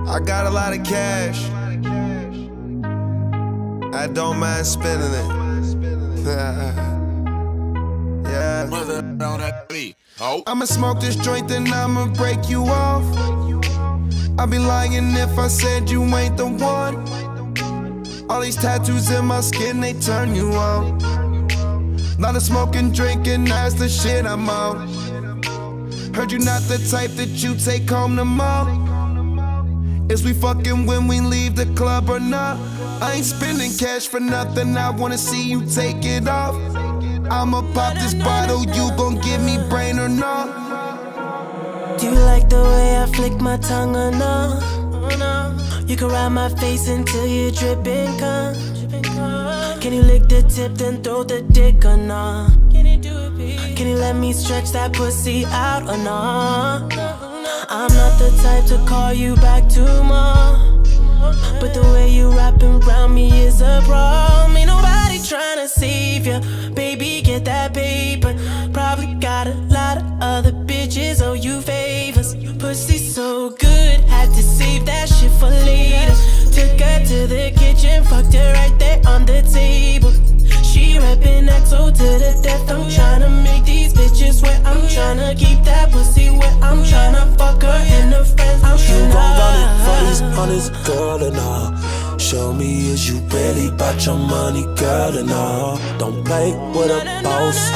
I got a lot of cash. I don't mind spending it. Yeah. I'ma smoke this joint, then I'ma break you off. I'd be lying if I said you ain't the one. All these tattoos in my skin, they turn you on. Lot of smoking, drinking, that's the shit I'm on. Heard you not the type that you take home to mom. Is we fucking when we leave the club or not? I ain't spending cash for nothing, I wanna see you take it off. I'ma pop this bottle, you gon' give me brain or not? Do you like the way I flick my tongue or no? You can ride my face until you're dripping cum. Can you lick the tip then throw the dick or no? Can you let me stretch that pussy out or no? I'm not the type to call you back tomorrow, but the way you wrapping around me is a problem. Ain't nobody tryna save ya, baby, get that paper. Probably got a lot of other bitches owe you favors. Pussy so good, had to save that shit for later. Took her to the kitchen, fucked her right there on the table. She reppin' XO to the death. I'm tryna make these bitches wet. I'm tryna keep that pussy wet. I'm tryna fuck her and her friends. You gon' run it for these honest, girl, and all. Show me, is you really about your money, girl, and all. Don't play with a boss,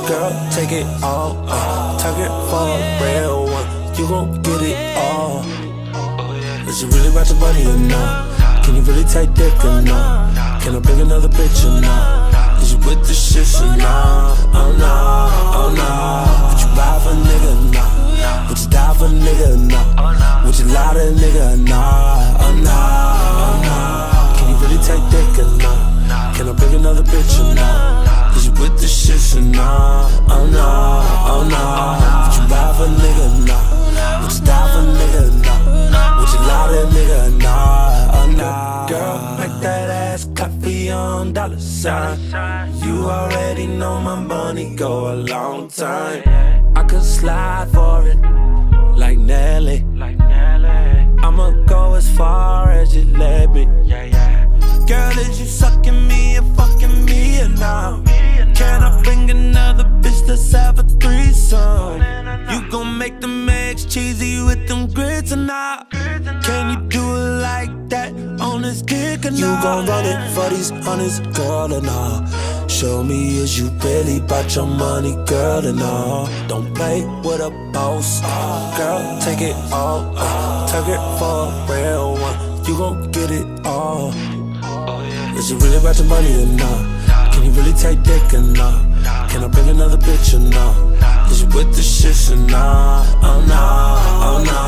girl, take it all. Target for a real one, you gon' get it all. Is you really about your money or not? Can you really take dick or not? Can I bring another bitch or not? Is you with the shit or not? Oh no, oh no. Would you ride for a nigga or not? Would you die for a nigga or not? Would you lie to a nigga or not? Oh no, oh no. Can you really take dick or not? Can I bring another bitch or not? Is you with the shit or not? Oh no, oh no. Would you ride for a nigga or not? Would you die for a nigga or not? Would you lie to a nigga or not? Oh no. Girl, make that ass clap for your own dollar sign. You already know my money go a long time. I could slide for it, like Nelly. I'ma go as far as you let me. Girl, is you sucking me and fucking me or not? Can I bring another bitch, let's have a threesome? You gon' make them eggs cheesy with them grits or not? Can you do it like that on this dick or not? You gon' run it for these honest, girl, or not? Show me, is you really about your money, girl, or not? Don't play with a boss, girl, take it all. Target for a real one, you gon' get it all. Is you really about your money or not? Can you really take dick or not? Can I bring another bitch or not? Is you with the shit or not? Oh no, oh no.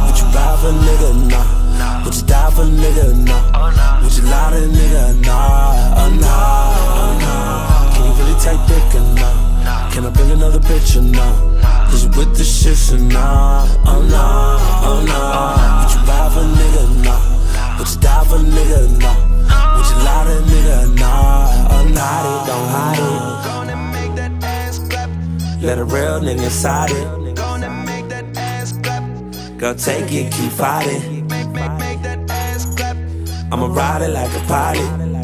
Would you ride for a nigga or not? Would you die for a nigga or not? Would you lie to a nigga or not? Oh no, oh no. Can you really take dick or not? Can I bring another bitch or not? Is you with the shit or not? Oh no, oh no. Would you ride for a nigga or not? Would you die for a nigga or not? Would you lie to a nigga or not? Oh no, don't hide it. Gonna make that ass clap. Let a real nigga inside it. Gonna make that ass clap. Girl, take it, keep fighting. Make that ass clap. I'ma ride it like a pilot.